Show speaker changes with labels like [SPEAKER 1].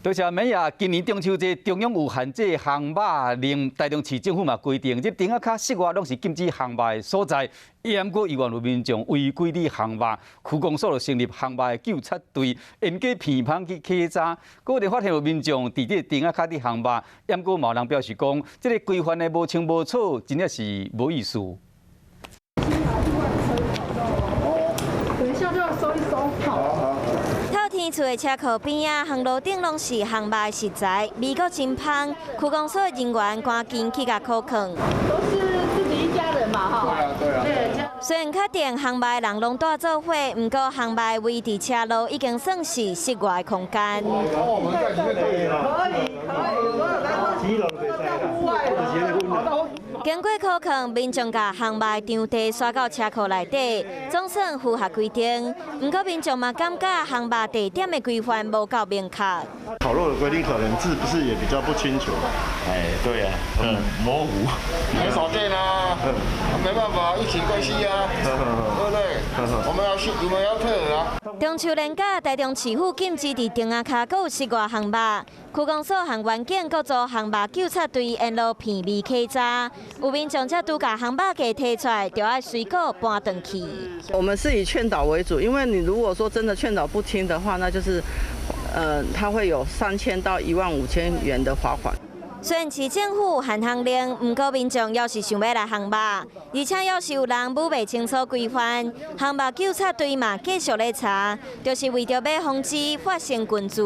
[SPEAKER 1] 多谢美雅，今年中秋节中央有限制烘肉令，台中市政府嘛规定，这顶仔卡室外拢是禁止烘肉的所在。也毋过，有有民众违规哩烘肉，区公所就成立烘肉的纠察队，严格偏旁去稽查。果然发现有民众伫这顶仔卡哩烘肉，也毋过有人表示讲，这个规范的无清无楚，真正是无意思。
[SPEAKER 2] 等一下就要收一收，好。
[SPEAKER 3] 天厝的车库边啊，巷路顶拢是烘肉的食材，味觉真香。区公所的人员赶紧去甲考劝。
[SPEAKER 2] 都是自己一家人嘛，哈。对啊。
[SPEAKER 3] 虽然确定烘肉的人拢带做伙，不过烘肉位伫车路已经算是室外空间。
[SPEAKER 4] 我们在里面可以了。
[SPEAKER 3] 经过考劝，民众甲烘肉场地刷到车库内底，总算符合规定。不过民众嘛感觉烘肉地点的规范无够明确。
[SPEAKER 4] 烤肉的规定可能是不是也比较不清楚？哎，对呀，模糊。
[SPEAKER 5] 连锁店啊，没办法，疫情关系啊，对不对？我们要配合啊。
[SPEAKER 3] 中秋连假，台中市府禁止伫顶仔卡阁有室外烘肉，区公所和员警阁做烘肉纠察队沿路片味稽查。有民众则拄甲烘肉给摕出来，就要随果搬回去。
[SPEAKER 6] 我们是以劝导为主，因为你如果说真的劝导不听的话，那就是，他会有3000到15000元的罚款。
[SPEAKER 3] 虽然市政府限行令，不过民众要是想要来烘肉，而且要是有人舞袂清楚规范，烘肉纠察队嘛继续咧查，就是为着要防止发生群聚。